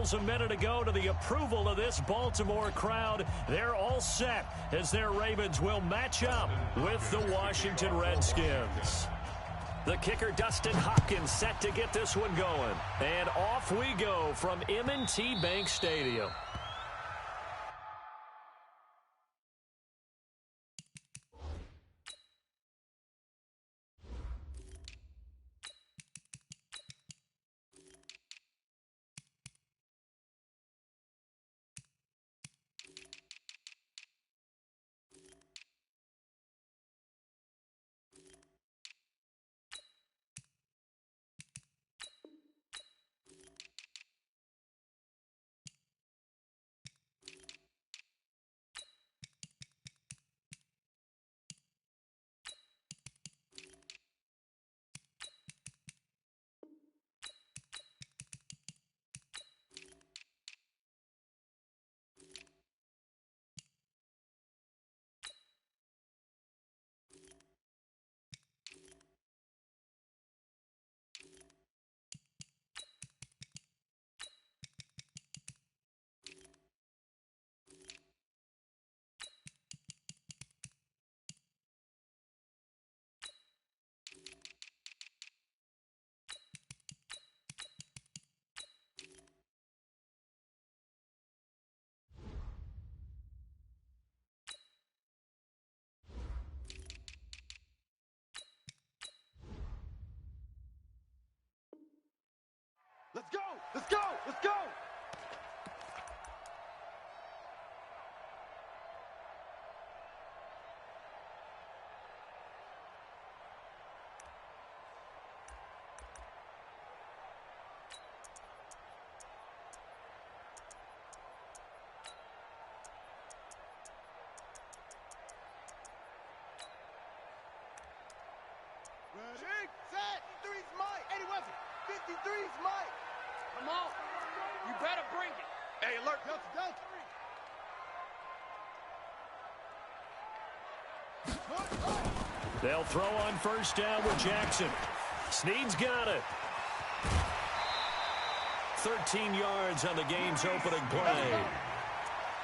signals a minute ago to the approval of this Baltimore crowd. They're all set as their Ravens will match up with the Washington Redskins. The kicker, Dustin Hopkins, set to get this one going. And off we go from M&T Bank Stadium. Let's go! Let's go! Let's go! Ready, set, 53's Mike. Eddie Wesley, 53's Mike. Come on. You better bring it. Hey, alert. Delta. They'll throw on first down with Jackson. Snead's got it. 13 yards on the game's opening play.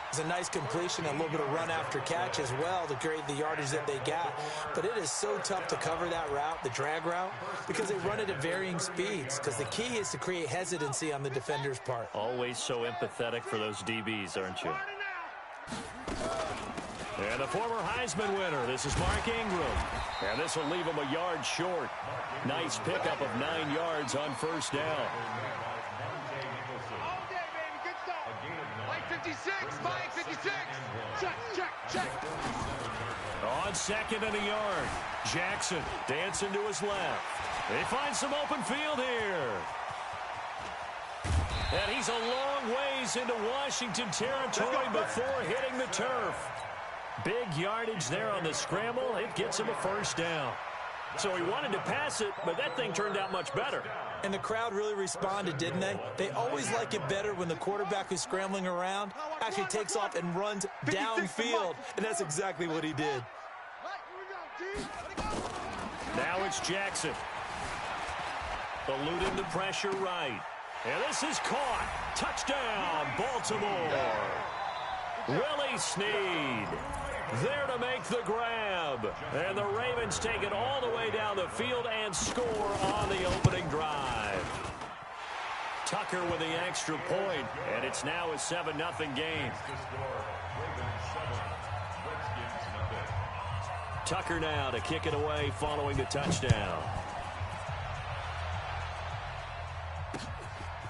It's a nice completion, a little bit of run after catch as well to create the yardage that they got. But it is so tough to cover that route, the drag route, because they run it at varying speeds. Because the key is to create hesitancy on the defender's part. Always so empathetic for those DBs, aren't you? And the former Heisman winner, this is Mark Ingram. And this will leave him a yard short. Nice pickup of 9 yards on first down. 56, Mike, 56. Check. On second and a yard. Jackson dancing to his left. They find some open field here. And he's a long ways into Washington territory before hitting the turf. Big yardage there on the scramble. It gets him a first down. So he wanted to pass it, but that thing turned out much better. And the crowd really responded, didn't they? They always like it better when the quarterback who's scrambling around actually takes off and runs downfield. And that's exactly what he did. Now it's Jackson. Eluding the pressure right. And this is caught. Touchdown, Baltimore. Willie Snead there to make the grab. And the Ravens take it all the way down the field and score on the opening drive. Tucker with the extra point, and it's now a 7-0 game. Tucker now to kick it away following the touchdown.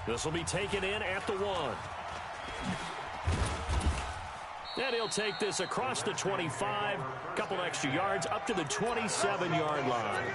This will be taken in at the 1. And he'll take this across the 25, a couple extra yards, up to the 27-yard line.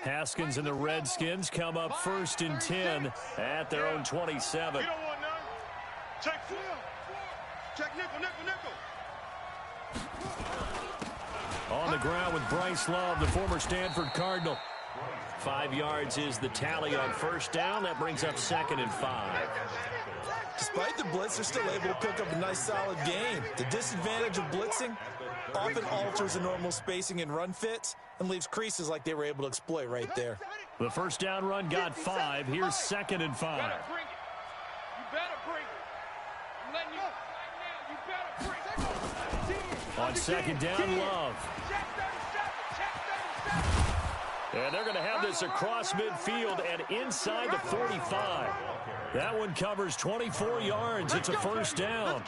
Haskins and the Redskins come up first and 10 at their own 27. Check 4. Check nickel. On the ground with Bryce Love, the former Stanford Cardinal. 5 yards is the tally on first down. That brings up 2nd and 5. Despite the blitz, they're still able to pick up a nice solid game. The disadvantage of blitzing often alters the normal spacing and run fits and leaves creases like they were able to exploit right there. The first down run got 5. Here's 2nd and 5. You better bring it. I'm letting you right now. You better bring it. On 2nd down, Love. And they're going to have this across midfield and inside the 45. That one covers 24 yards. It's a first down.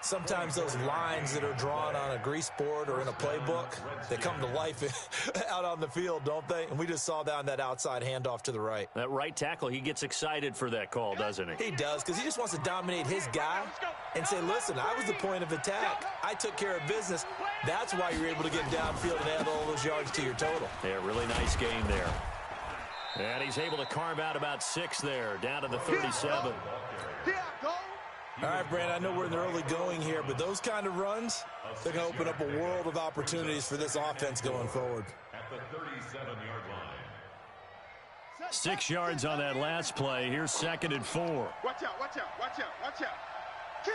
Sometimes those lines that are drawn on a grease board or in a playbook, they come to life out on the field, don't they? And we just saw down that outside handoff to the right. That right tackle, he gets excited for that call, doesn't he? He does, because he just wants to dominate his guy and say, listen, I was the point of attack. I took care of business. That's why you're able to get downfield and add all those yards to your total. Yeah, really nice game there. And he's able to carve out about 6 there, down to the 37. All right, Brandon, I know we're in the early going here, but those kind of runs, they're going to open up a world of opportunities for this offense going forward. At the 37-yard line. 6 yards on that last play. Here's 2nd and 4. Watch out, watch out, watch out, watch out. Kill.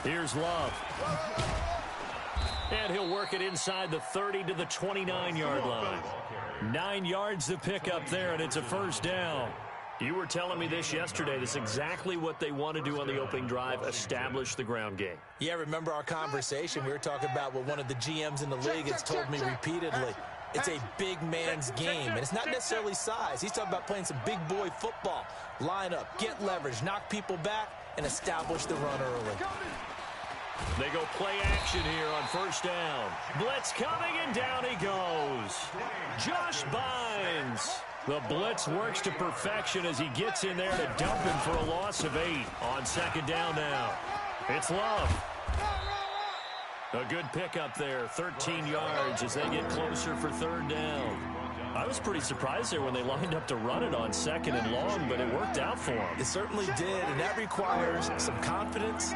Here's Love. And he'll work it inside the 30 to the 29-yard line. 9 yards to pick up there, and it's a first down. You were telling me this yesterday. This is exactly what they want to do on the opening drive, establish the ground game. Yeah, remember our conversation? We were talking about what one of the GMs in the league has told me repeatedly. It's a big man's game, and it's not necessarily size. He's talking about playing some big boy football. Line up, get leverage, knock people back, and establish the run early. They go play action here on first down. Blitz coming, and down he goes. Josh Bynes. The blitz works to perfection as he gets in there to dump him for a loss of 8 on 2nd down now. It's Love. A good pickup there, 13 yards as they get closer for 3rd down. I was pretty surprised there when they lined up to run it on 2nd and long, but it worked out for them. It certainly did, and that requires some confidence,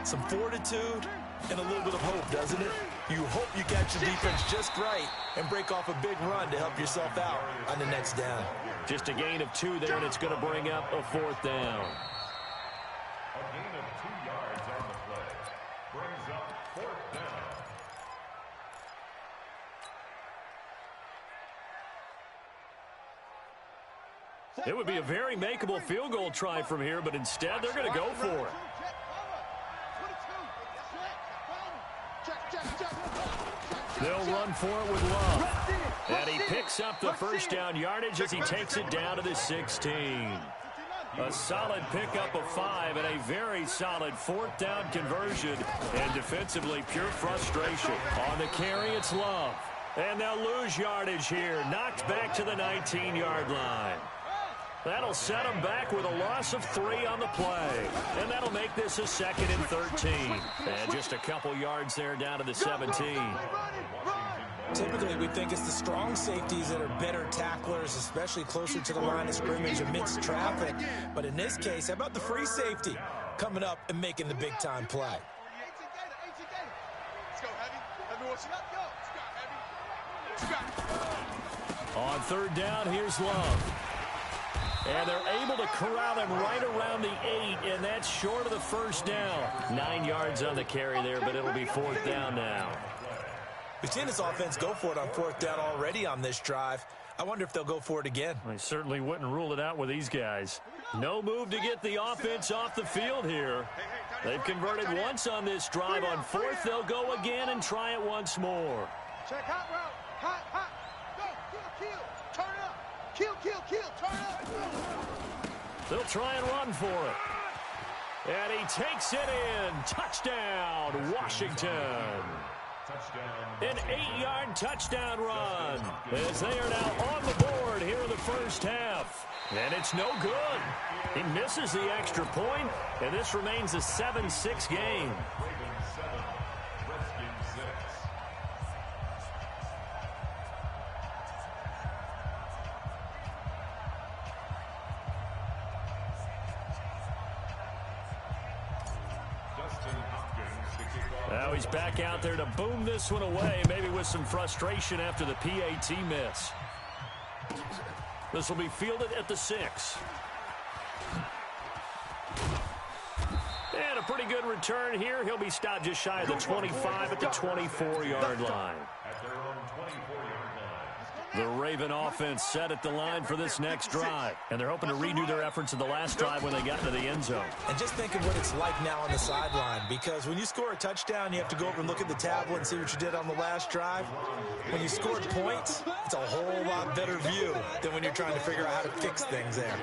some fortitude, and a little bit of hope, doesn't it? You hope you catch your defense just right and break off a big run to help yourself out on the next down. Just a gain of 2 there, and it's going to bring up a 4th down. A gain of 2 yards on the play. Brings up 4th down. It would be a very makeable field goal try from here, but instead they're going to go for it. They'll run for it with Love. And he picks up the first down yardage as he takes it down to the 16. A solid pickup of 5 and a very solid 4th down conversion. And defensively, pure frustration. On the carry, it's Love. And they'll lose yardage here. Knocked back to the 19-yard line. That'll set them back with a loss of 3 on the play. And that'll make this a 2nd and 13. And just a couple yards there down to the 17. Typically, we think it's the strong safeties that are better tacklers, especially closer to the line of scrimmage amidst traffic. But in this case, how about the free safety coming up and making the big-time play? Let's go, Heavy. Let's go. On 3rd down, here's Love. And they're able to corral him right around the 8, and that's short of the first down. 9 yards on the carry there, but it'll be 4th down now. We've seen this offense go for it on 4th down already on this drive. I wonder if they'll go for it again. I certainly wouldn't rule it out with these guys. No move to get the offense off the field here. They've converted once on this drive. On 4th, they'll go again and try it once more. Check hot route. Hot. Go. Kill. Turn up. Kill. Turn up. They'll try and run for it. And he takes it in. Touchdown, Washington. An 8-yard touchdown run as they are now on the board here in the first half. And it's no good. He misses the extra point, and this remains a 7-6 game. Justin Hopkins to kick off. Now he's back out there to boom this one away, maybe with some frustration after the PAT miss. This will be fielded at the 6. And a pretty good return here. He'll be stopped just shy of the 25 at the 24-yard line. The Raven offense set at the line for this next drive. And they're hoping to redo their efforts in the last drive when they got into the end zone. And just think of what it's like now on the sideline, because when you score a touchdown, you have to go over and look at the tablet and see what you did on the last drive. When you score points, it's a whole lot better view than when you're trying to figure out how to fix things there.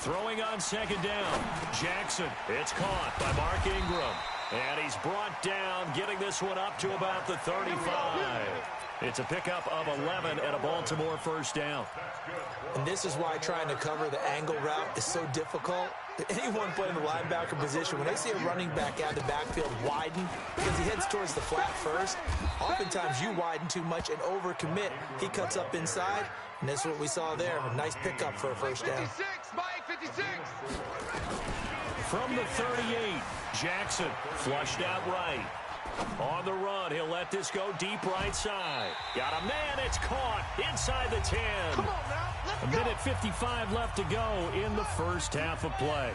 Throwing on second down. Jackson. It's caught by Mark Ingram. And he's brought down, getting this one up to about the 35. It's a pickup of 11 and a Baltimore first down. And this is why trying to cover the angle route is so difficult. Anyone playing the linebacker position, when they see a running back out of the backfield widen because he heads towards the flat first, oftentimes you widen too much and overcommit. He cuts up inside, and that's what we saw there. A nice pickup for a first down. 56, Mike, 56. From the 38, Jackson flushed out right. On the run, he'll let this go deep right side. Got a man, it's caught inside the 10. Come on now, let's go. A minute 55 left to go in the first half of play.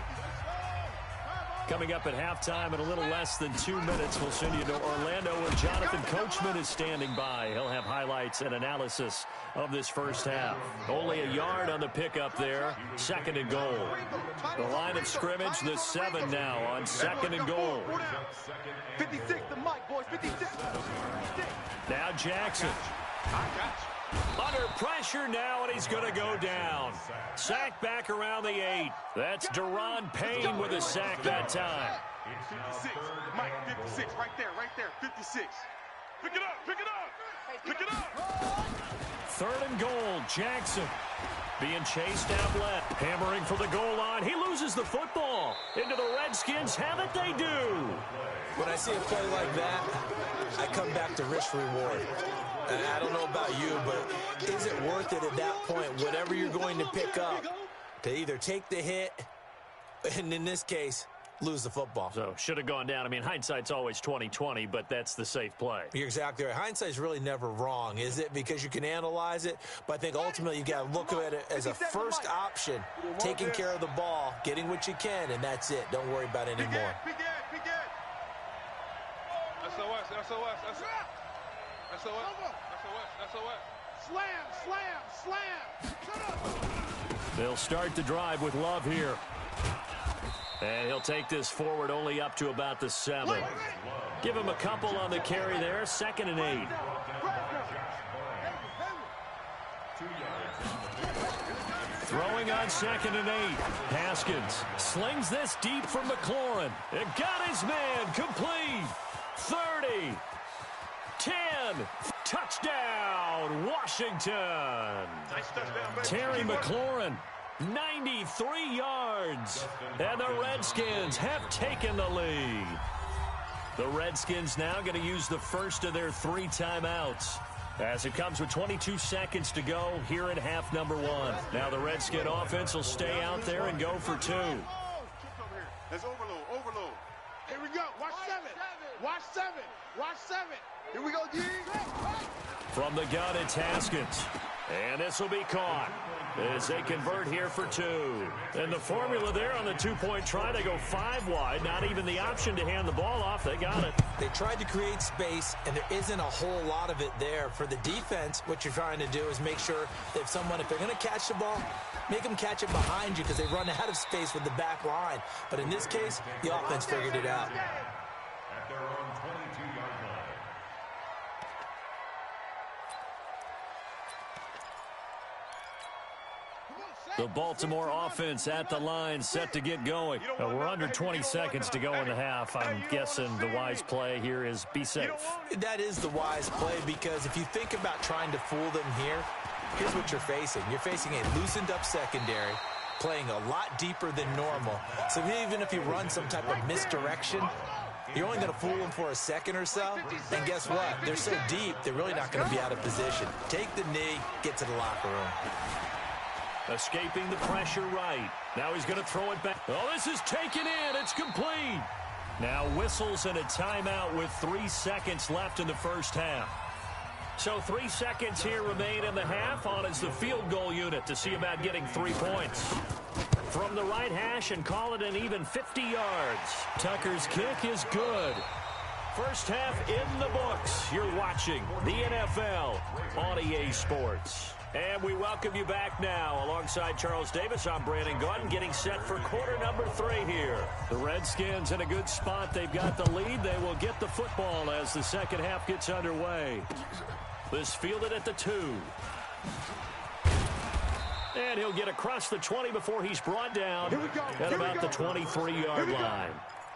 Coming up at halftime in a little less than 2 minutes, we'll send you to Orlando where Jonathan Coachman is standing by. He'll have highlights and analysis of this first half. Only a yard on the pickup there, second and goal. The line of scrimmage, the 7 now on second and goal. 56, the mic, boys, 56. Now Jackson. Under pressure now, and he's going to go down. Sack back around the 8. That's Deron Payne with a sack that time. 56, Mike, 56, right there, 56. Pick it up, pick it up, pick it up. Third and goal, Jackson. Being chased out left, hammering for the goal line. He loses the football. Into the Redskins have it, they do. When I see a play like that, I come back to risk-reward. And I don't know about you, but is it worth it at that point, whatever you're going to pick up, to either take the hit, and in this case, lose the football? So, should have gone down. I mean, hindsight's always 20/20, but that's the safe play. You're exactly right. Hindsight's really never wrong, is it? Because you can analyze it, but I think ultimately you got to look at it as a first option, taking care of the ball, getting what you can, and that's it. Don't worry about it anymore. Big Ed. SOS. Slam. Shut up. They'll start the drive with Love here. And he'll take this forward only up to about the 7. Give him a couple on the carry there. Second and 8. Throwing on second and 8. Haskins slings this deep from McLaurin. It got his man complete. 30. 10. Touchdown, Washington. Nice touchdown, baby. Terry McLaurin, 93 yards. And the Redskins have taken the lead. The Redskins now going to use the first of their 3 timeouts, as it comes with 22 seconds to go here in half number 1. Now the Redskin offense will stay out there and go for 2. That's overload. Here we go. Watch 7. Here we go, D. From the gun, it's Haskins. And this will be caught as they convert here for 2. And the formula there on the 2-point try, they go 5 wide. Not even the option to hand the ball off. They got it. They tried to create space, and there isn't a whole lot of it there. For the defense, what you're trying to do is make sure that if they're going to catch the ball, make them catch it behind you because they run out of space with the back line. But in this case, the offense figured it out. At their own 22-yard line. The Baltimore offense at the line, set to get going. We're under 20 seconds to go in the half. I'm guessing the wise play here is be safe. That is the wise play, because if you think about trying to fool them here, here's what you're facing. You're facing a loosened up secondary, playing a lot deeper than normal. So even if you run some type of misdirection, you're only going to fool them for a second or so. And guess what? They're so deep, they're really not going to be out of position. Take the knee, get to the locker room. Escaping the pressure right. Now he's going to throw it back. Oh, this is taken in. It's complete. Now whistles and a timeout with 3 seconds left in the first half. So 3 seconds here remain in the half. On is the field goal unit to see about getting 3 points. From the right hash and call it an even 50 yards. Tucker's kick is good. First half in the books. You're watching the NFL on EA Sports. And we welcome you back now. Alongside Charles Davis, I'm Brandon Gaudin, getting set for quarter number 3 here. The Redskins in a good spot. They've got the lead. They will get the football as the second half gets underway. This fielded at the 2. And he'll get across the 20 before he's brought down at about the 23-yard line.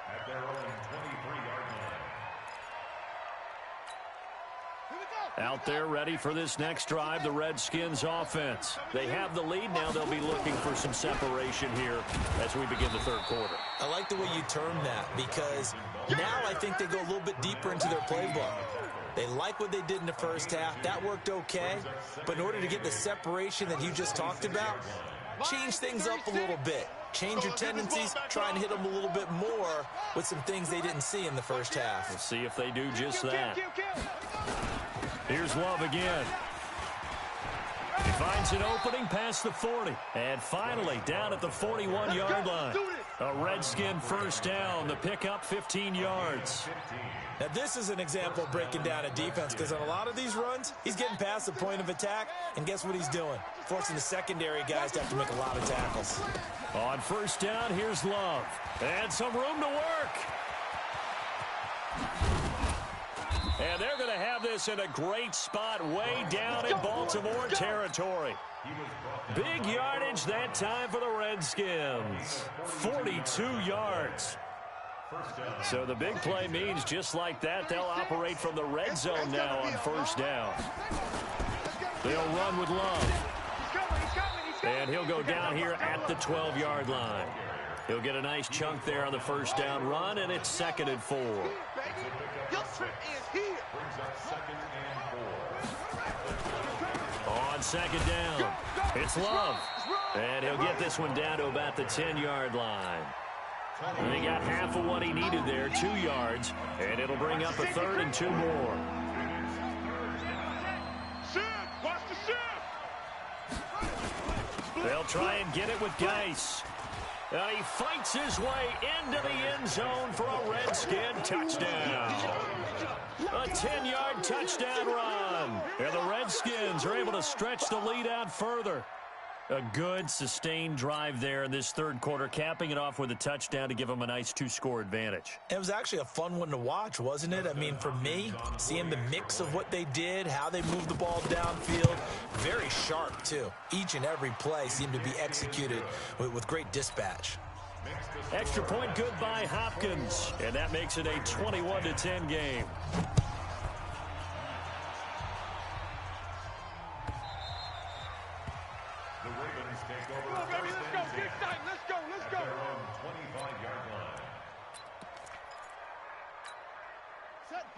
At their own 23-yard line. Out there ready for this next drive, the Redskins offense. They have the lead. Now they'll be looking for some separation here as we begin the third quarter. I like the way you term that because now I think they go a little bit deeper into their playbook. They like what they did in the first half. That worked okay. But in order to get the separation that you just talked about, change things up a little bit. Change your tendencies, try and hit them a little bit more with some things they didn't see in the first half. We'll see if they do just that. Here's Love again. He finds an opening past the 40. And finally down at the 41-yard line. A Redskin first down. The pickup 15 yards. Now, this is an example of breaking down a defense because on a lot of these runs, he's getting past the point of attack, and guess what he's doing? Forcing the secondary guys to have to make a lot of tackles. On first down, here's Love. And some room to work. And they're going to have this in a great spot way down in Baltimore territory. Big yardage that time for the Redskins. 42 yards. So the big play means just like that, they'll operate from the red zone now on first down. They'll run with Love. And he'll go down here at the 12-yard line. He'll get a nice chunk there on the first down run, and it's 2nd and 4. On second down, it's Love. And he'll get this one down to about the 10-yard line. And he got half of what he needed there, 2 yards, and it'll bring up a 3rd and 2 more. Watch the shift. They'll try and get it with Geis. He fights his way into the end zone for a Redskin touchdown. A 10-yard touchdown run. And the Redskins are able to stretch the lead out further. A good, sustained drive there in this third quarter, capping it off with a touchdown to give them a nice 2-score advantage. It was actually a fun one to watch, wasn't it? I mean, for me, seeing the mix of what they did, how they moved the ball downfield, very sharp, too. Each and every play seemed to be executed with great dispatch. Extra point good by Hopkins, and that makes it a 21-10 game.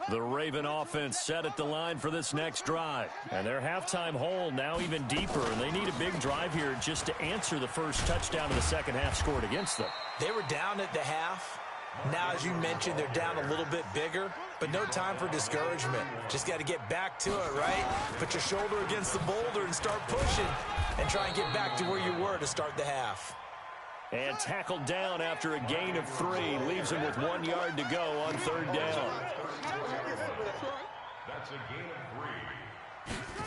The Raven offense set at the line for this next drive. And their halftime hole now even deeper. And they need a big drive here just to answer the first touchdown of the second half scored against them. They were down at the half. Now, as you mentioned, they're down a little bit bigger. But no time for discouragement. Just got to get back to it, right? Put your shoulder against the boulder and start pushing. And try and get back to where you were to start the half. And tackled down after a gain of 3. Leaves him with 1 yard to go on third down. That's a gain of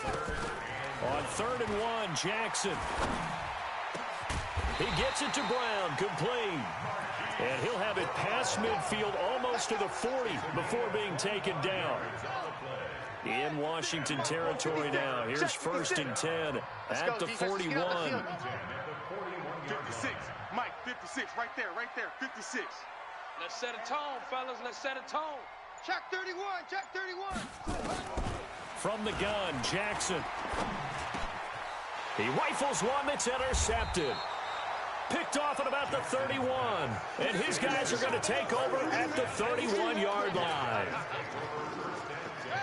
3. On 3rd and 1, Jackson. He gets it to Brown, complete. And he'll have it past midfield almost to the 40 before being taken down. In Washington territory now. Here's 1st and 10 at the 41. 56. Mike, 56, right there, 56. Let's set a tone, fellas, let's set a tone. Check 31, check 31. From the gun, Jackson. He rifles one that's intercepted. Picked off at about the 31. And his guys are going to take over at the 31-yard line.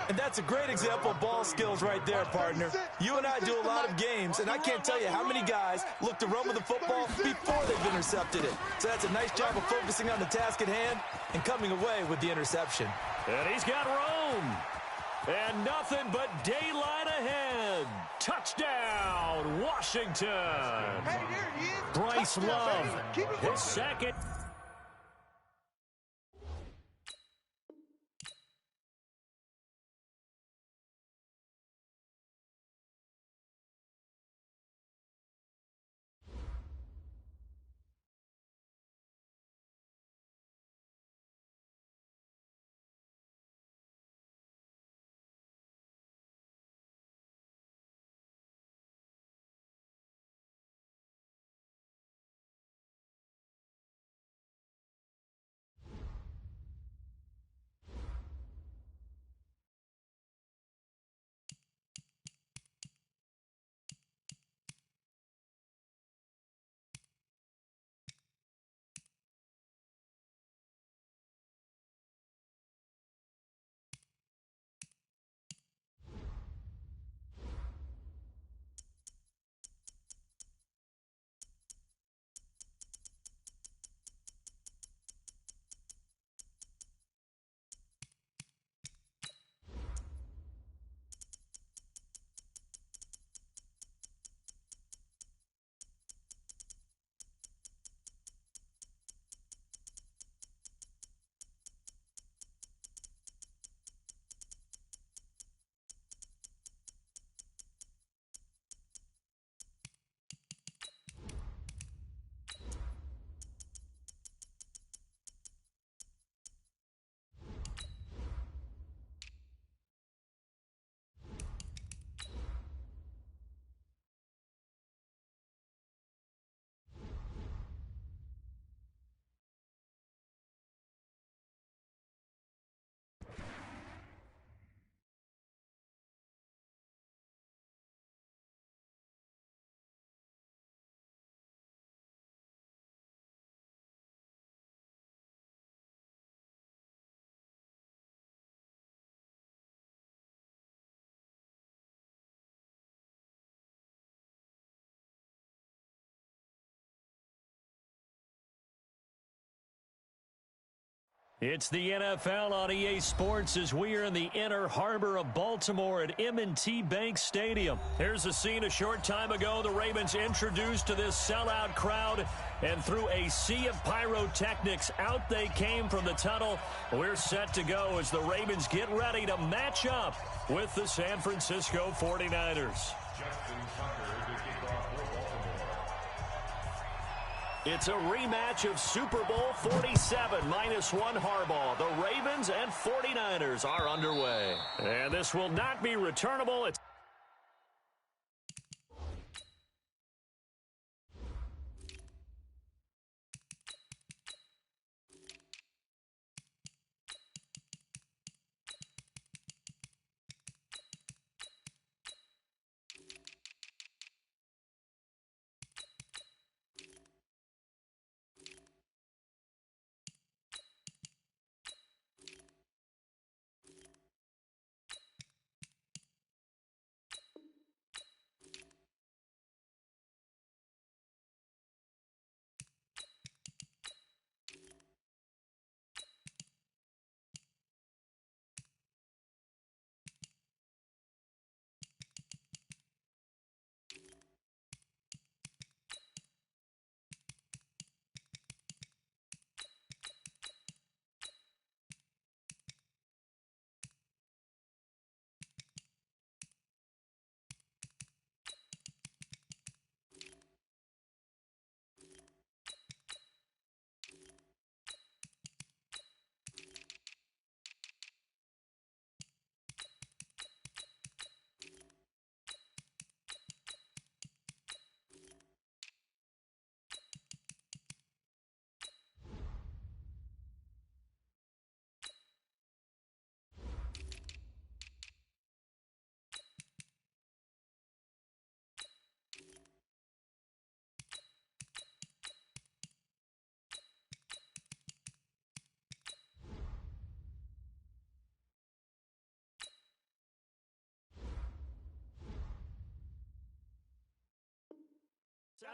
And that's a great example of ball skills right there, partner. You and I do a lot of games, and I can't tell you how many guys look to run with the football before they've intercepted it. So that's a nice job of focusing on the task at hand and coming away with the interception. And he's got room. And nothing but daylight ahead. Touchdown, Washington. Hey, there he is. Bryce Touchdown, Love, baby. Keep it his working. second. It's the NFL on EA Sports as we are in the inner harbor of Baltimore at M&T Bank Stadium. Here's a scene a short time ago. The Ravens introduced to this sellout crowd, and through a sea of pyrotechnics, out they came from the tunnel. We're set to go as the Ravens get ready to match up with the San Francisco 49ers. It's a rematch of Super Bowl 47 -1 Harbaugh. The Ravens and 49ers are underway. And this will not be returnable. It's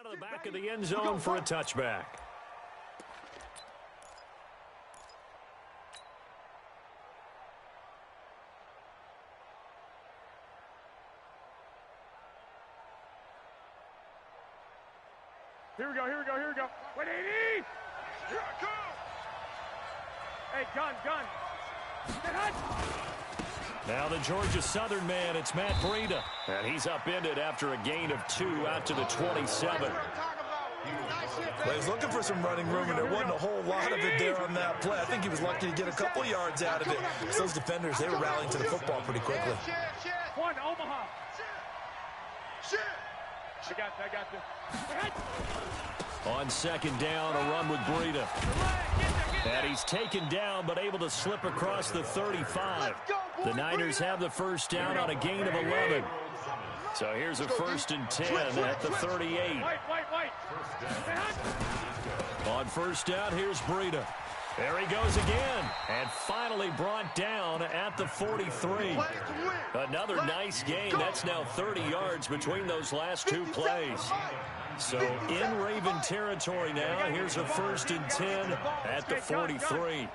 Out of the back of the end zone for a touchback. Here we go. Wait, 80! Here I come! Hey, gun! Get hot! Now the Georgia Southern man, it's Matt Breida. And he's upended after a gain of 2 out to the 27. Well, he was looking for some running room, and there wasn't a whole lot of it there on that play. I think he was lucky to get a couple yards out of it. Those defenders, they were rallying to the football pretty quickly. One, Omaha. I got this. On second down, a run with Breida. And he's taken down, but able to slip across the 35. The Niners have the first down on a gain of 11. So here's a 1st and 10 at the 38. On first down, here's Breida. There he goes again, and finally brought down at the 43. Another nice gain. That's now 30 yards between those last 2 plays. So in Raven territory now, here's a 1st and 10 at the 43.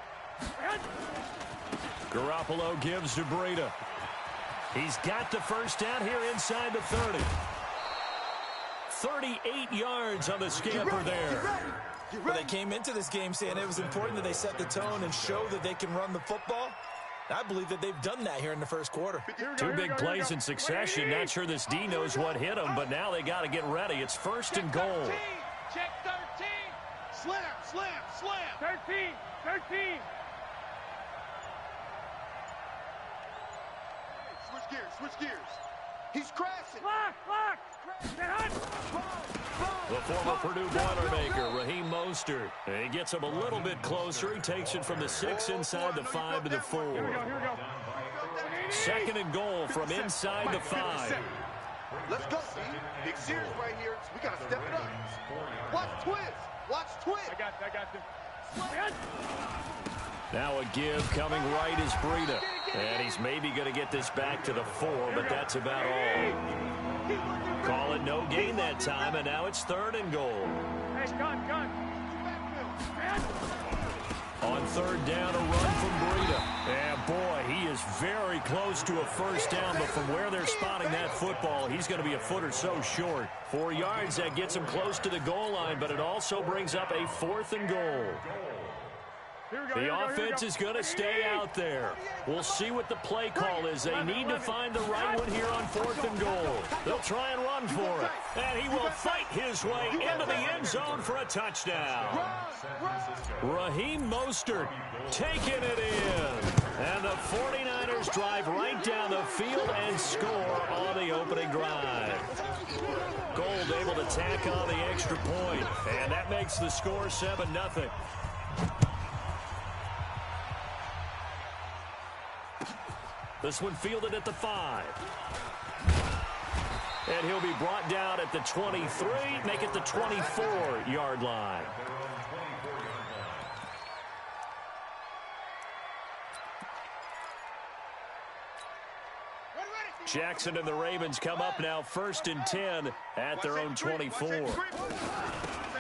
Garoppolo gives to Breida. He's got the first down here inside the 30. 38 yards on the scamper there. Well, they came into this game saying it was important that they set the tone and show that they can run the football. I believe that they've done that here in the first quarter. 2 big plays in succession. Not sure this D knows what hit them, but now they got to get ready. It's 1st and goal. Check 13. Slam. 13. Switch gears. He's crashing. Lock. Get hot. The former Purdue Boilermaker, Raheem Mostert. He gets him a little bit closer. He takes it from the 6 inside the 5 to the 4. Here we go. 2nd and goal from inside the 5. Let's go, see? Big series right here. We got to step it up. Watch twist. I got this. Now a give coming right is Breida. And he's maybe going to get this back to the 4, but that's about all. Call it no gain that time, and now it's 3rd and goal. Hey, gun. On 3rd down, a run from Breida. And boy, he is very close to a first down, but from where they're spotting that football, he's going to be a foot or so short. 4 yards, that gets him close to the goal line, but it also brings up a 4th and goal. The offense is going to stay out there. We'll see what the play call is. They need to find the right one here on 4th and goal. They'll try and run for it. And he will fight his way into the end zone for a touchdown. Raheem Mostert taking it in. And the 49ers drive right down the field and score on the opening drive. Gold able to tack on the extra point. And that makes the score 7-0. This one fielded at the 5. And he'll be brought down at the 23, make it the 24-yard line. Jackson and the Ravens come up now 1st and 10 at their own 24.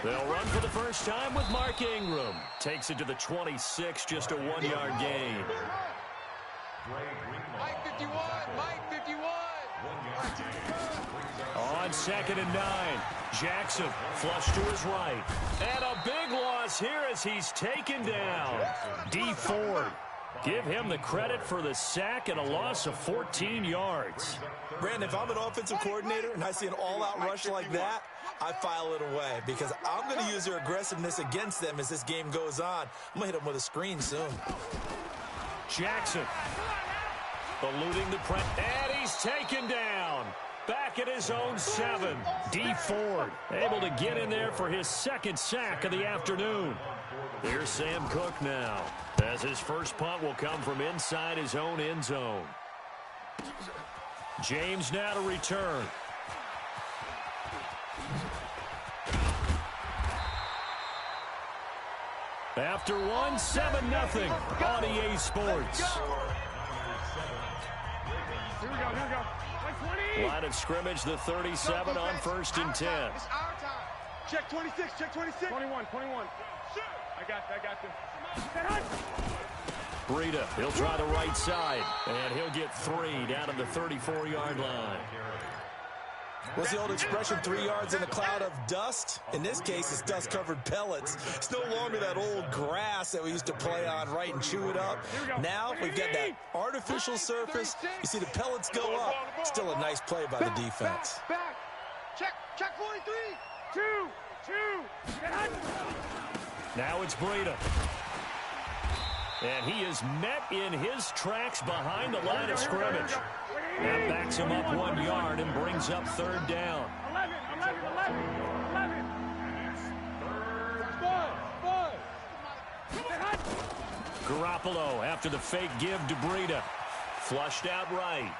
They'll run for the first time with Mark Ingram. Takes it to the 26, just a 1-yard gain. Mike 51. On 2nd and 9, Jackson flush to his right. And a big loss here as he's taken down. D. Ford. Give him the credit for the sack and a loss of 14 yards. Brandon, if I'm an offensive coordinator and I see an all-out rush like that, I file it away because I'm going to use their aggressiveness against them as this game goes on. I'm going to hit them with a screen soon. Jackson eluding the press, and he's taken down. Back at his own 7. D. Ford able to get in there for his 2nd sack of the afternoon. Here's Sam Cook now, as his first punt will come from inside his own end zone. James now to return. After 7-0 on EA Sports. Here we go. Line of scrimmage, the 37 on 1st and 10. Check 26, check 26. 21. I got you. Get hunt. Breida, he'll try the right side, and he'll get 3 down at the 34-yard line. What's the old expression, 3 yards in a cloud of dust? In this case, it's dust-covered pellets. It's no longer that old grass that we used to play on, right, and chew it up. Now we've got that artificial surface. You see the pellets go up. Still a nice play by the defense. Back. Check 43. 2. Get hunt. Now it's Breida. And he is met in his tracks behind the line of scrimmage. That backs him up 1 yard and brings up 3rd down. 11. Get hunt. Garoppolo after the fake give to Breida. Flushed out right.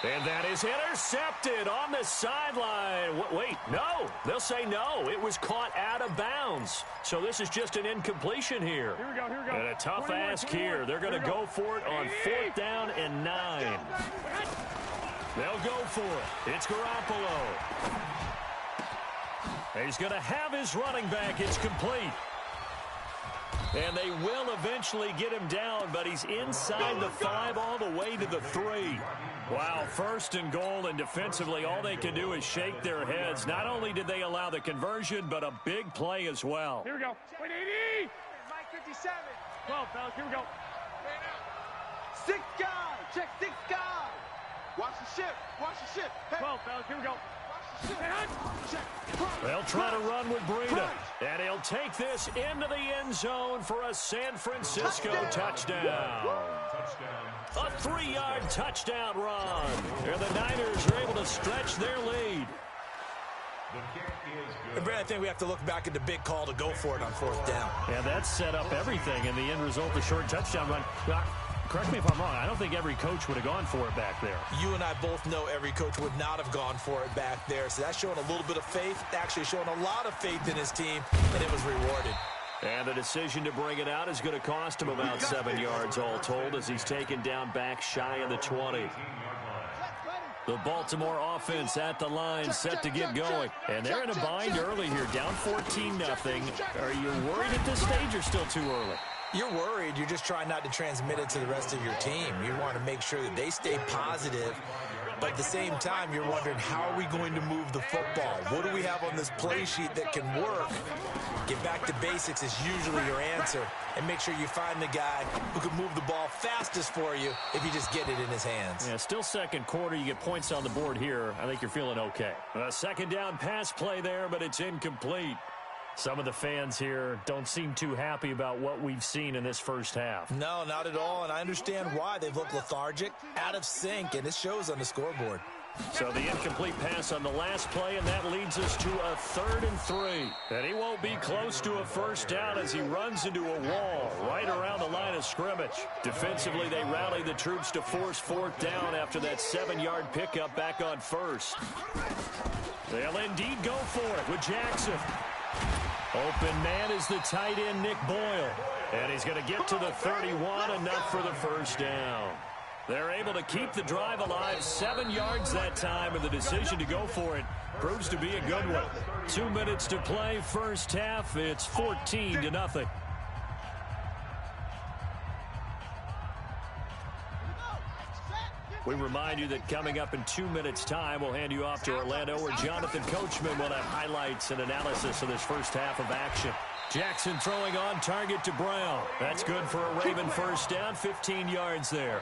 And that is intercepted on the sideline. Wait, no. They'll say no. It was caught out of bounds. So this is just an incompletion here. Here we go. And a tough ask here. They're going to go for it on 4th down and 9. They'll go for it. It's Garoppolo. He's going to have his running back. It's complete. And they will eventually get him down, but he's inside the 5 all the way to the 3. Wow, 1st and goal, and defensively all they can do is shake their heads. Not only did they allow the conversion, but a big play as well. Here we go. Wait, 80. Mike 57. 12, fellas. Here we go. 6 guys. Check 6 guys. Watch the ship. Hey. 12, fellas. Here we go. Get hunt. Check. They'll try to run with Breida, and he'll take this into the end zone for a San Francisco touchdown. A 3-yard touchdown run. And the Niners are able to stretch their lead. And Brad, I think we have to look back at the big call to go for it on 4th down. And that set up everything in the end result, the short touchdown run. Correct me if I'm wrong. I don't think every coach would have gone for it back there. You and I both know every coach would not have gone for it back there. So that's showing a little bit of faith, actually showing a lot of faith in his team, and it was rewarded. And the decision to bring it out is going to cost him about 7 yards all told as he's taken down back shy of the 20. The Baltimore offense at the line set to get going. And they're in a bind early here, down 14-0. Are you worried at this stage or still too early? You're worried. You're just trying not to transmit it to the rest of your team. You want to make sure that they stay positive. But at the same time, you're wondering, how are we going to move the football? What do we have on this play sheet that can work? Get back to basics is usually your answer. And make sure you find the guy who can move the ball fastest for you if you just get it in his hands. Yeah, still 2nd quarter. You get points on the board here. I think you're feeling okay. A 2nd down pass play there, but it's incomplete. Some of the fans here don't seem too happy about what we've seen in this first half. No, not at all, and I understand why. They've looked lethargic, out of sync, and it shows on the scoreboard. So the incomplete pass on the last play, and that leads us to a 3rd and 3. And he won't be close to a 1st down as he runs into a wall right around the line of scrimmage. Defensively, they rally the troops to force 4th down after that 7-yard pickup back on 1st. They'll indeed go for it with Jackson. Open man is the tight end, Nick Boyle. And he's going to get to the 31, enough for the 1st down. They're able to keep the drive alive, 7 yards that time, and the decision to go for it proves to be a good one. 2 minutes to play, first half. It's 14-0. We remind you that coming up in 2 minutes' time, we'll hand you off to Orlando, where Jonathan Coachman will have highlights and analysis of this first half of action. Jackson throwing on target to Brown. That's good for a Raven 1st down, 15 yards there.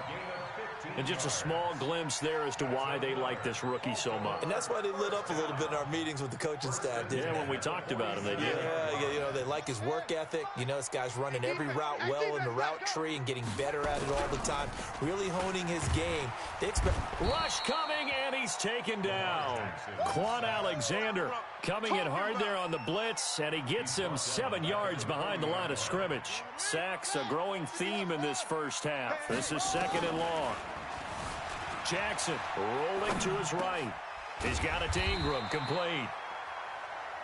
And just a small glimpse there as to why they like this rookie so much. And that's why they lit up a little bit in our meetings with the coaching staff, didn't they? When we talked about him, they did. Yeah, you know, they like his work ethic. You know, this guy's running every route well in the route tree and getting better at it all the time, really honing his game. They expect rush coming, and he's taken down. Quan Alexander coming in hard there on the blitz, and he gets him 7 yards behind the line of scrimmage. Sacks a growing theme in this first half. This is 2nd and long. Jackson rolling to his right. He's got it to Ingram, complete.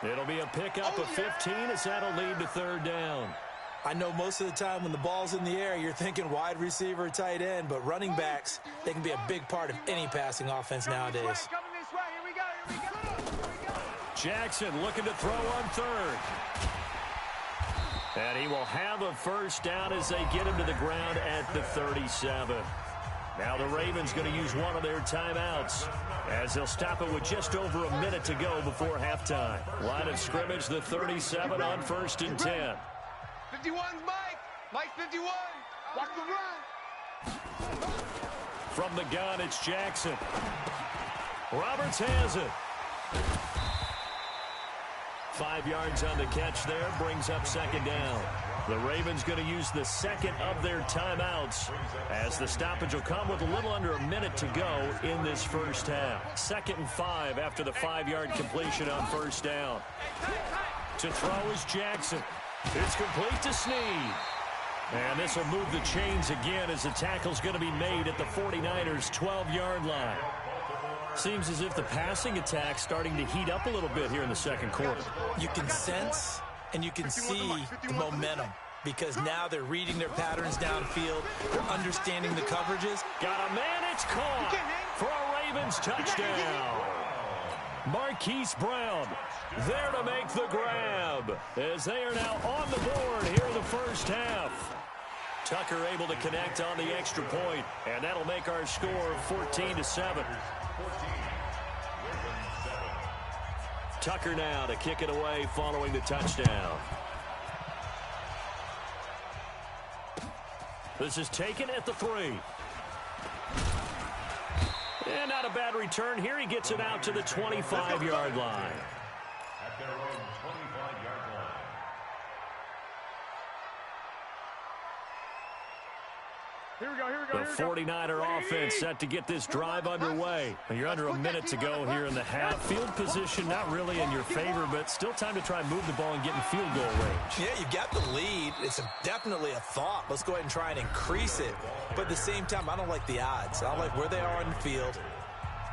It'll be a pickup of 15 as that'll lead to 3rd down. I know most of the time when the ball's in the air, you're thinking wide receiver, tight end, but running backs, they can be a big part of any passing offense nowadays. Jackson looking to throw on third. And he will have a first down as they get him to the ground at the 37. Now the Ravens going to use one of their timeouts as they'll stop it with just over a minute to go before halftime. Line of scrimmage, the 37 on 1st and 10. 51's Mike. Mike 51. Watch the run. From the gun, it's Jackson. Roberts has it. 5 yards on the catch there, brings up 2nd down. The Ravens going to use the second of their timeouts as the stoppage will come with a little under a minute to go in this first half. 2nd and 5 after the 5-yard completion on 1st down. To throw is Jackson. It's complete to Snead. And this will move the chains again as the tackle's going to be made at the 49ers' 12-yard line. Seems as if the passing attack's starting to heat up a little bit here in the second quarter. You can sense and you can see the momentum because now they're reading their patterns downfield. They're understanding the coverages. Got a man, it's caught for a Ravens touchdown. Marquise Brown there to make the grab as they are now on the board here in the first half. Tucker able to connect on the extra point, and that'll make our score 14-7. Tucker now to kick it away following the touchdown. This is taken at the 3. And not a bad return here. He gets it out to the 25-yard line. At their own 25-yard line. Here we go, here we go, The here we go. 49er offense set to get this drive underway. You're under a minute to go here in the half. Field position not really in your favor, but still time to try and move the ball and get in field goal range. Yeah, you got the lead. It's definitely a thought. Let's go ahead and try and increase it. But at the same time, I don't like the odds. I don't like where they are on the field.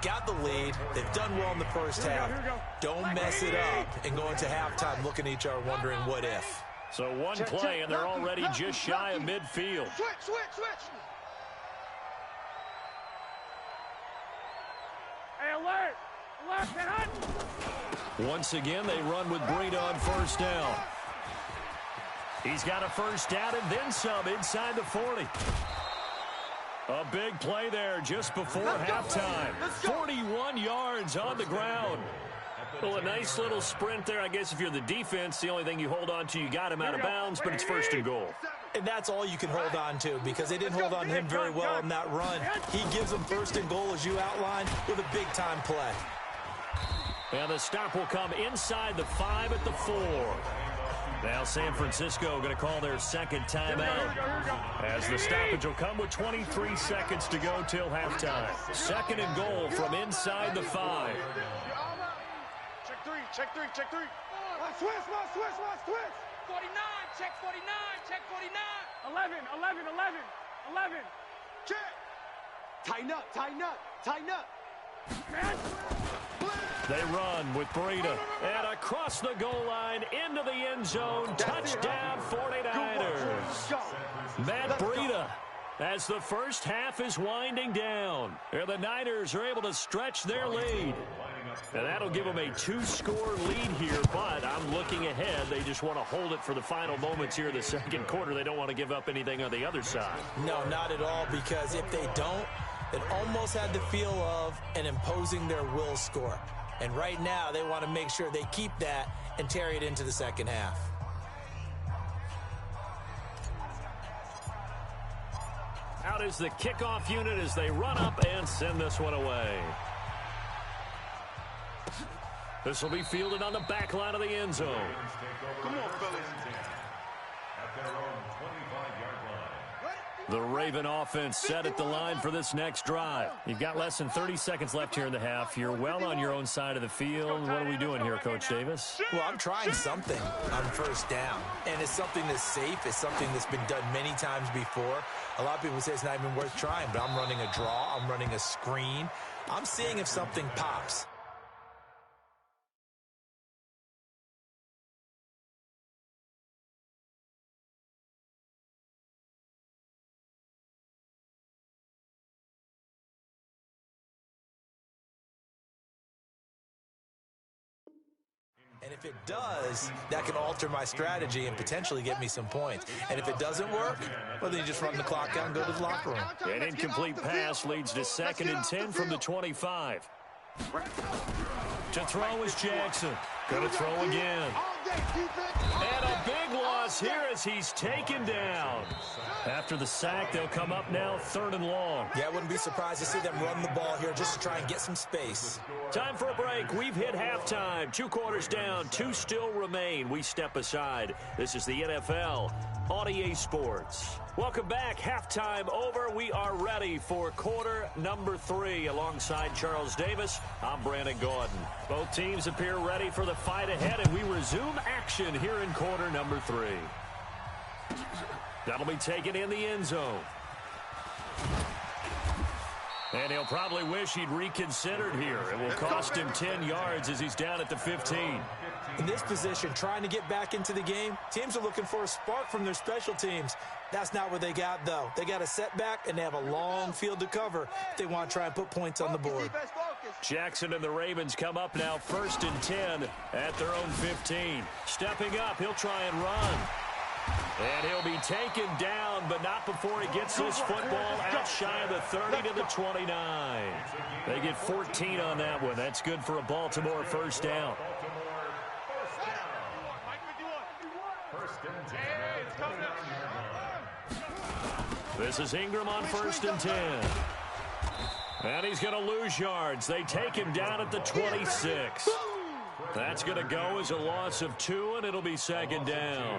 Got the lead. They've done well in the first half. Don't mess it up and go into halftime looking at each other wondering what if. So one play, and they're already just shy of midfield. Switch. Hey, alert! Left and hunt! Once again, they run with Breida on 1st down. He's got a first down and then some inside the 40. A big play there just before halftime. 41 yards on the ground. Well, a nice little sprint there. I guess if you're the defense, the only thing you hold on to, you got him out of bounds, but it's 1st and goal. And that's all you can hold on to because they didn't hold on to him very well on that run. He gives them 1st and goal, as you outlined, with a big-time play. And the stop will come inside the 5 at the 4. Now San Francisco going to call their second timeout as the stoppage will come with 23 seconds to go till halftime. 2nd and goal from inside the 5. Check three. Switch. 49, check 49. 11. Check. Tighten up. Man. They run with Breida. And across the goal line into the end zone. Touchdown 49ers. Matt Breida as the first half is winding down. And the Niners are able to stretch their lead. And that'll give them a 2-score lead here, but I'm looking ahead. They just want to hold it for the final moments here in the second quarter. They don't want to give up anything on the other side. No, not at all, because if they don't, it almost had the feel of an imposing their will score. And right now, they want to make sure they keep that and carry it into the second half. Out is the kickoff unit as they run up and send this one away. This will be fielded on the back line of the end zone. Come on, fellas. At their own 25-yard line. The Raven offense set at the line for this next drive. You've got less than 30 seconds left here in the half. You're well on your own side of the field. What are we doing here, Coach Davis? Well, I'm trying something on 1st down, and it's something that's safe. It's something that's been done many times before. A lot of people say it's not even worth trying, but I'm running a draw. I'm running a screen. I'm seeing if something pops. And if it does, that can alter my strategy and potentially get me some points. And if it doesn't work, well, then you just run the clock out and go to the locker room. An incomplete pass leads to 2nd and 10 from the 25. To throw is Jackson. Going to throw again. And a big loss here as he's taken down. After the sack, they'll come up now 3rd and long. Yeah, I wouldn't be surprised to see them run the ball here just to try and get some space. Time for a break. We've hit halftime. 2 quarters down. 2 still remain. We step aside. This is the NFL on EA Sports. Welcome back. Halftime over. We are ready for quarter number 3. Alongside Charles Davis, I'm Brandon Gordon. Both teams appear ready for the fight ahead, and we resume action here in quarter number 3. That'll be taken in the end zone. And he'll probably wish he'd reconsidered here. It will cost him 10 yards as he's down at the 15. In this position, trying to get back into the game, teams are looking for a spark from their special teams. That's not what they got, though. They got a setback, and they have a long field to cover if they want to try and put points on the board. Jackson and the Ravens come up now 1st and 10 at their own 15. Stepping up, he'll try and run. And he'll be taken down, but not before he gets this football out shy of the 30 to the 29. They get 14 on that one. That's good for a Baltimore first down. This is Ingram on 1st and 10. And he's going to lose yards. They take him down at the 26. That's going to go as a loss of 2, and it'll be 2nd down.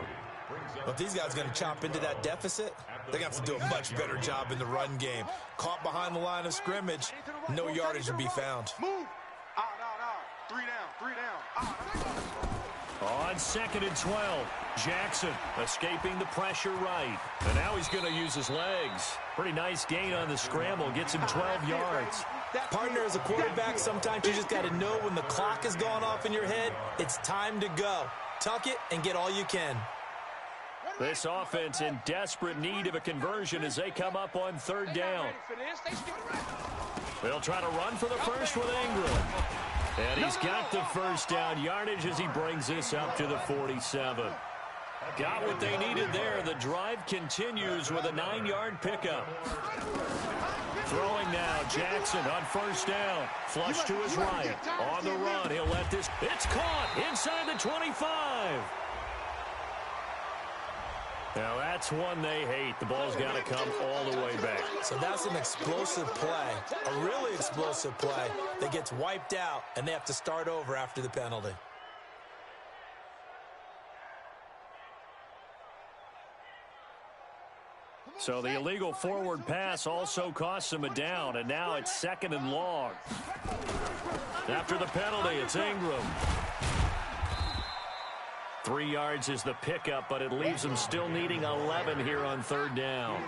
Well, if these guys are going to chop into that deficit, they're going to have to do a much better job in the run game. Caught behind the line of scrimmage, no yardage will be found. Move. Out. 3 down. On 2nd and 12, Jackson escaping the pressure right. And now he's going to use his legs. Pretty nice gain on the scramble. Gets him 12 yards. Partner, as a quarterback, sometimes you just got to know when the clock has gone off in your head, it's time to go. Tuck it and get all you can. This offense in desperate need of a conversion as they come up on 3rd down. They'll try to run for the first with Ingram. And he's got the first down yardage as he brings this up to the 47. Got what they needed there. The drive continues with a 9-yard pickup. Throwing now, Jackson on 1st down. Flush to his right. On the run, he'll let this. It's caught inside the 25. Now, that's one they hate. The ball's got to come all the way back. So that's an explosive play, a really explosive play that gets wiped out, and they have to start over after the penalty. So the illegal forward pass also costs him a down, and now it's 2nd and long. After the penalty, it's Ingram. 3 yards is the pickup, but it leaves them still needing 11 here on 3rd down.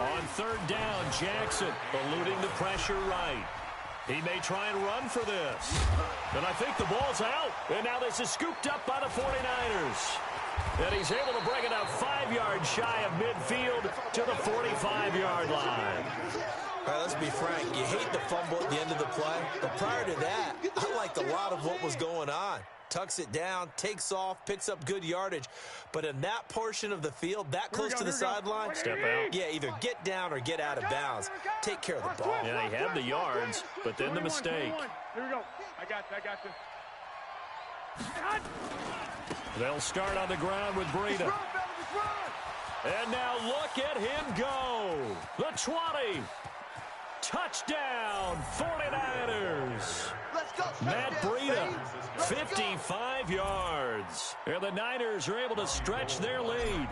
On 3rd down, Jackson eluding the pressure right. He may try and run for this. And I think the ball's out. And now this is scooped up by the 49ers. And he's able to bring it up 5 yards shy of midfield to the 45-yard line. All right, let's be frank. You hate the fumble at the end of the play, but prior to that, I liked a lot of what was going on. Tucks it down, takes off, picks up good yardage. But in that portion of the field, that close to the sideline, step out. Yeah, either get down or get out of bounds. Take care of the ball. Yeah, he had the yards, but then the mistake. Here we go. I got this. They'll start on the ground with Breida. And now look at him go. The 20. Touchdown, 49ers. Matt Breida, 55 yards. And the Niners are able to stretch their lead.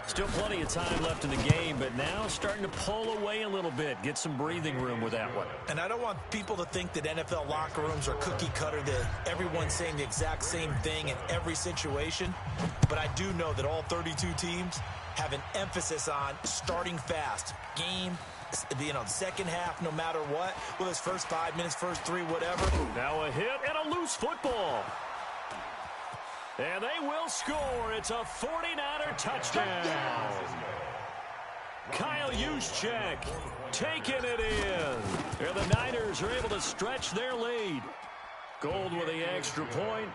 Still plenty of time left in the game, but now starting to pull away a little bit. Get some breathing room with that one. And I don't want people to think that NFL locker rooms are cookie cutter, that everyone's saying the exact same thing in every situation. But I do know that all 32 teams have an emphasis on starting fast. Game, second half, no matter what. Whether it's first 5 minutes, first 3, whatever. Now a hit and a loose football. And they will score. It's a 49er touchdown. Kyle Juszczyk taking it in. And the Niners are able to stretch their lead. Gold with the extra point.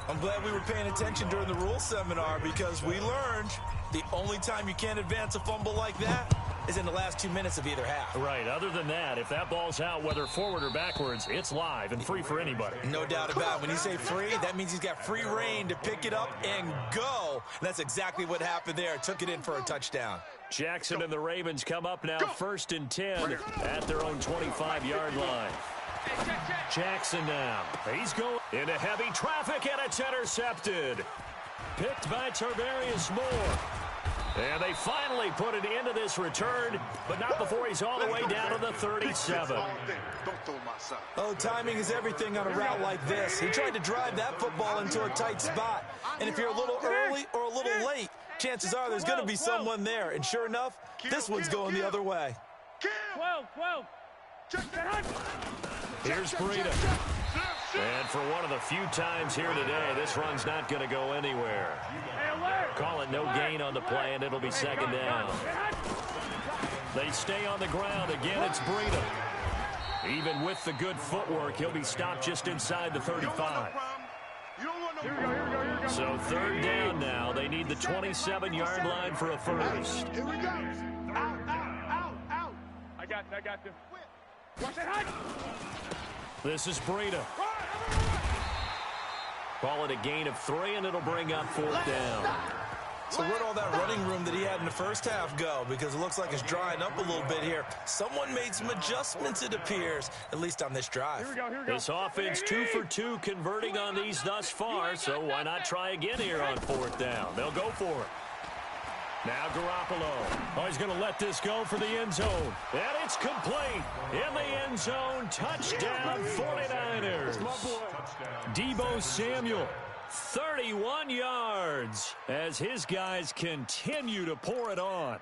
I'm glad we were paying attention during the rules seminar because we learned the only time you can't advance a fumble like that is in the last 2 minutes of either half. Right. Other than that, if that ball's out, whether forward or backwards, it's live and free for anybody. No doubt about it. When you say free, that means he's got free reign to pick it up and go. And that's exactly what happened there. Took it in for a touchdown. Jackson and the Ravens come up now 1st and 10 at their own 25-yard line. Jackson now. He's going into heavy traffic, and it's intercepted. Picked by Tarvarius Moore. And they finally put it into this return, but not before he's all the way down to the 37. Oh, timing is everything on a route like this. He tried to drive that football into a tight spot. And if you're a little early or a little late, chances are there's going to be someone there. And sure enough, this one's going the other way. 12. Here's Breida. And for one of the few times here today, this run's not going to go anywhere. Call it no gain on the play, and it'll be 2nd down. They stay on the ground. Again, it's Breida. Even with the good footwork, he'll be stopped just inside the 35. So 3rd down now. They need the 27-yard line for a first. Here we go. Out. I got them. Watch it, hot. This is Breida. Call it a gain of 3, and it'll bring up 4th down. So where'd all that running room that he had in the first half go? Because it looks like it's drying up a little bit here. Someone made some adjustments, it appears, at least on this drive. Here we go. This offense 2 for 2 converting on these thus far, so why not try again here on 4th down? They'll go for it. Now Garoppolo. Oh, he's going to let this go for the end zone. And it's complete. In the end zone, touchdown 49ers. Deebo Samuel, 31 yards as his guys continue to pour it on.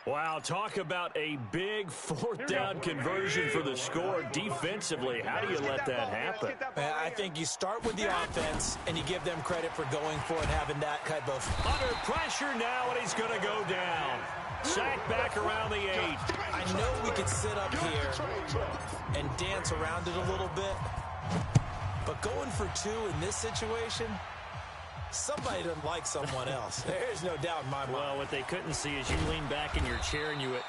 Wow, talk about a big 4th down conversion for the score defensively. How do you let that happen? I think you start with the offense, and you give them credit for going for it, having that type of... Under pressure now, and he's going to go down. Sacked back around the 8. I know we could sit up here and dance around it a little bit, but going for 2 in this situation... Somebody doesn't like someone else. There's no doubt in my mind. Well, what they couldn't see is you lean back in your chair and you went,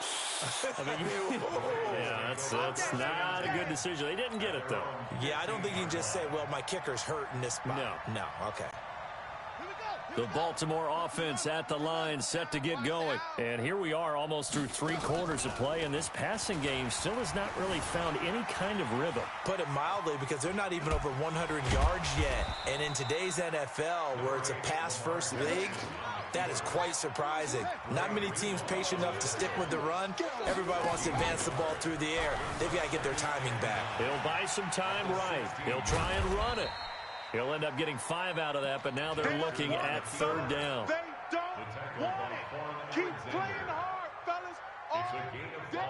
yeah, that's not a good decision. They didn't get it, though. Yeah, I don't think you can just say, well, my kicker's hurt in this spot. No, okay. The Baltimore offense at the line, set to get going. And here we are almost through 3 quarters of play, and this passing game still has not really found any kind of rhythm. Put it mildly, because they're not even over 100 yards yet. And in today's NFL, where it's a pass-first league, that is quite surprising. Not many teams patient enough to stick with the run. Everybody wants to advance the ball through the air. They've got to get their timing back. He'll buy some time right. He'll try and run it. He'll end up getting 5 out of that, but now they're looking at 3rd down. They don't want it. Keep playing hard, fellas, all day.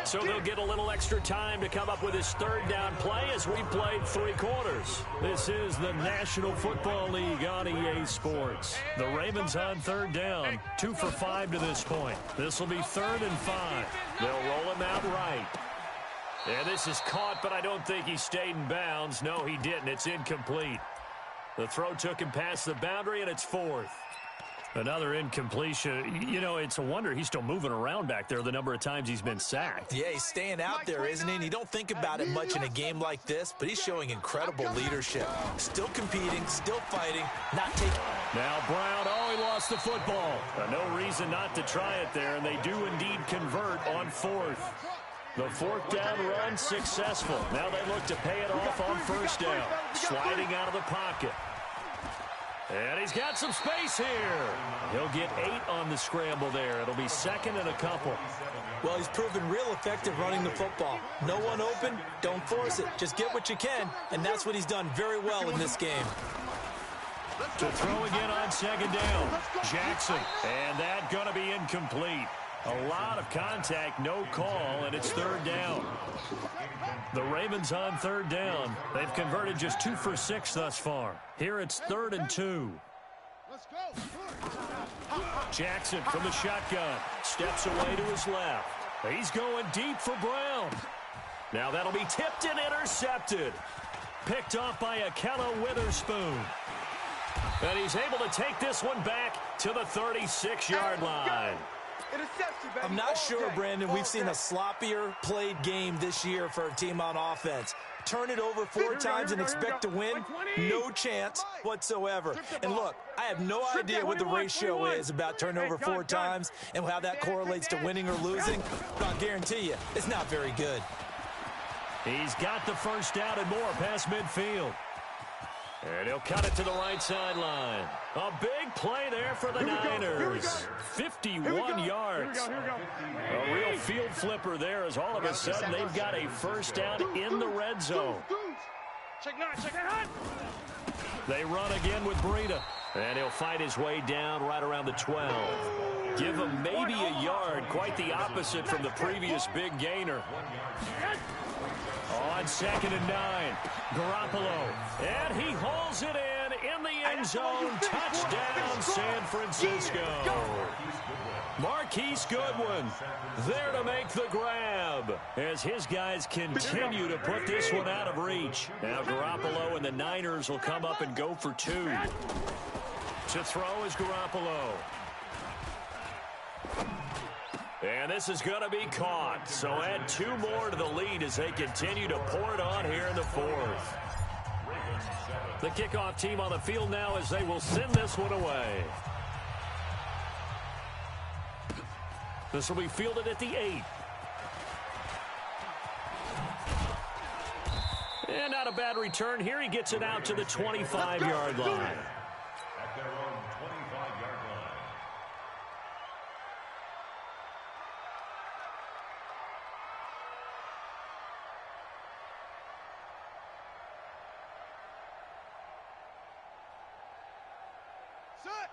So they'll get a little extra time to come up with his 3rd down play as we played 3 quarters. This is the National Football League on EA Sports. The Ravens on 3rd down, 2 for 5 to this point. This will be 3rd and 5. They'll roll him out right. And this is caught, but I don't think he stayed in bounds. No, he didn't. It's incomplete. The throw took him past the boundary, and it's 4th. Another incompletion. You know, it's a wonder he's still moving around back there the number of times he's been sacked. Yeah, he's staying out there, isn't he? And you don't think about it much in a game like this, but he's showing incredible leadership. Still competing, still fighting, not taking... Now Brown, he lost the football. No reason not to try it there, and they do indeed convert on 4th. The 4th down run successful. Now they look to pay it off on 1st down. Sliding out of the pocket. And he's got some space here. He'll get 8 on the scramble there. It'll be 2nd and a couple. Well, he's proven real effective running the football. No one open, don't force it. Just get what you can, and that's what he's done very well in this game. To throw again on 2nd down. Jackson. And that going to be incomplete. A lot of contact, no call, and it's 3rd down. The Ravens on 3rd down. They've converted just 2 for 6 thus far. Here it's 3rd and 2. Let's go. Jackson from the shotgun. Steps away to his left. He's going deep for Brown. Now that'll be tipped and intercepted. Picked off by Akella Witherspoon. And he's able to take this one back to the 36-yard line. I'm not sure, Brandon, we've seen a sloppier played game this year for a team on offense. Turn it over 4 times and expect to win? No chance whatsoever. And look, I have no idea what the ratio is about turnover 4 times and how that correlates to winning or losing, but I'll guarantee you it's not very good. He's got the first down and more past midfield. And he'll cut it to the right sideline. A big play there for the Niners. 51 yards. A real field flipper there as all of a sudden they've got a first down in the red zone. They run again with Breida. And he'll fight his way down right around the 12. Give him maybe a yard. Quite the opposite from the previous big gainer. On 2nd and 9, Garoppolo, and he hauls it in the end zone. Touchdown, San Francisco. Marquise Goodwin there to make the grab as his guys continue to put this one out of reach. Now Garoppolo and the Niners will come up and go for 2. To throw is Garoppolo. And this is going to be caught. So add 2 more to the lead as they continue to pour it on here in the 4th. The kickoff team on the field now as they will send this one away. This will be fielded at the 8. And not a bad return here. He gets it out to the 25-yard line. At their own 25-yard line.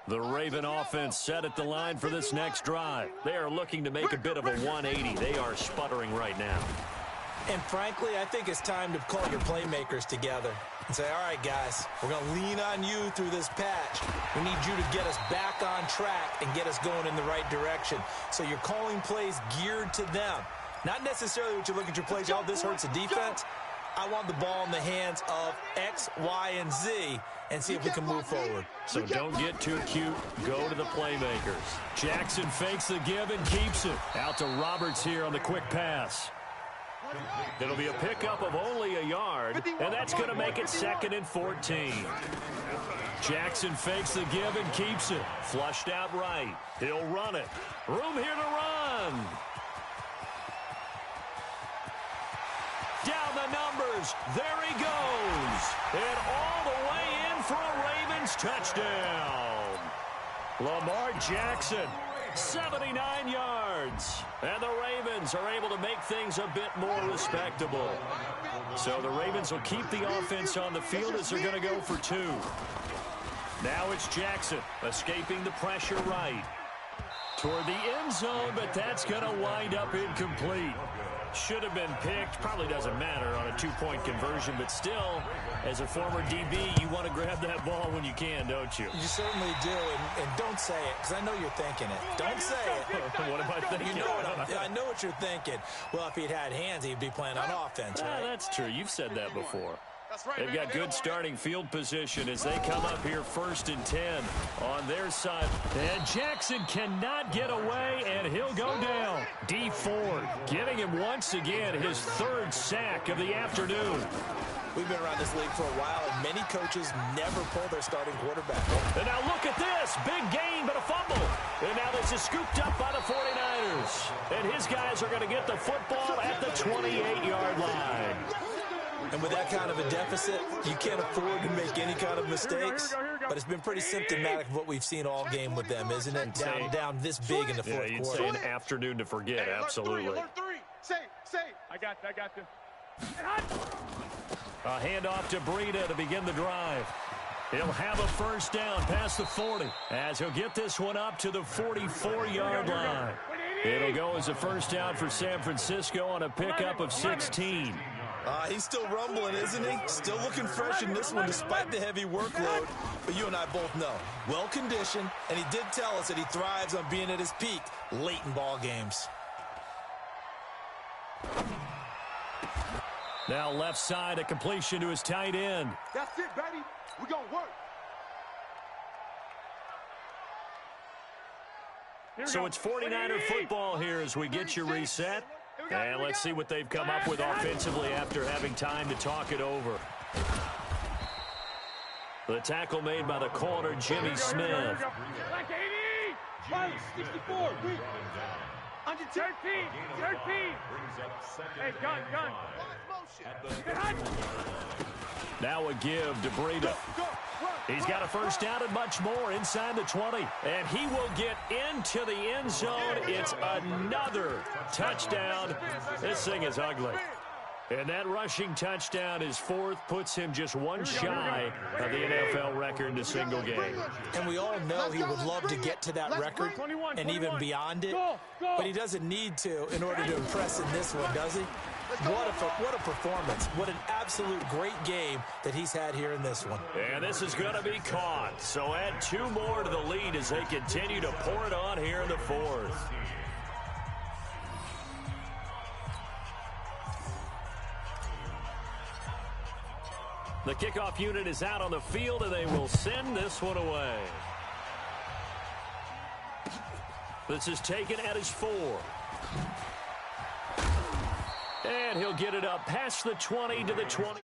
The Raven offense set at the line for this next drive. They are looking to make a bit of a 180. They are sputtering right now. And frankly, I think it's time to call your playmakers together and say, all right, guys, we're going to lean on you through this patch. We need you to get us back on track and get us going in the right direction. So you're calling plays geared to them. Not necessarily what you look at your plays, oh, this hurts the defense. I want the ball in the hands of X, Y, and Z and see if we can move forward. So don't get too cute. Go to the playmakers. Jackson fakes the give and keeps it. Out to Roberts here on the quick pass. It'll be a pickup of only a yard, and that's going to make it 2nd and 14. Jackson fakes the give and keeps it. Flushed out right. He'll run it. Room here to run. Down the numbers. There he goes. And all the way in for a Ravens touchdown. Lamar Jackson, 79 yards. And the Ravens are able to make things a bit more respectable. So the Ravens will keep the offense on the field as they're going to go for 2. Now it's Jackson escaping the pressure right. Toward the end zone, but that's going to wind up incomplete. Should have been picked. Probably doesn't matter on a 2-point conversion, but still, as a former DB, you want to grab that ball when you can, don't you? You certainly do, and don't say it, because I know you're thinking it. Don't say it. What am I thinking? You know I know what you're thinking. Well, if he'd had hands, he'd be playing on offense, right? That's true. You've said that before. They've got good starting field position as they come up here 1st and 10 on their side. And Jackson cannot get away, and he'll go down. D Ford giving him once again his 3rd sack of the afternoon. We've been around this league for a while, and many coaches never pull their starting quarterback. And now look at this. Big gain, but a fumble. And now this is scooped up by the 49ers. And his guys are going to get the football at the 28-yard line. And with that kind of a deficit, you can't afford to make any kind of mistakes. But it's been pretty symptomatic of what we've seen all game with them, isn't it? Down this big in the 4th you'd quarter. say an afternoon to forget, absolutely. I got you. A handoff to Breida to begin the drive. He'll have a first down past the 40 as he'll get this one up to the 44-yard line. It'll go as a first down for San Francisco on a pickup of 16. He's still rumbling, isn't he? Still looking fresh in this one despite the heavy workload. But you and I both know, well-conditioned, and he did tell us that he thrives on being at his peak late in ball games. Now left side, a completion to his tight end. That's it, baby. We're going to work. So it's 49er football here as we get you reset. And let's see what they've come up with offensively after having time to talk it over. The tackle made by the corner, Jimmy Smith. 64. Under 13. Hey, gun. Now a give to Breida. He's got a first down and much more inside the 20. And he will get into the end zone. It's another touchdown. This thing is ugly. And that rushing touchdown, his fourth, puts him just one shy of the NFL record in a single game. And we all know he would love to get to that record and even beyond it, but he doesn't need to in order to impress in this one, does he? What a performance. What an absolute great game that he's had here in this one. And this is going to be caught. So add 2 more to the lead as they continue to pour it on here in the fourth. The kickoff unit is out on the field, and they will send this one away. This is taken at his 4. And he'll get it up past the 20 to the 20.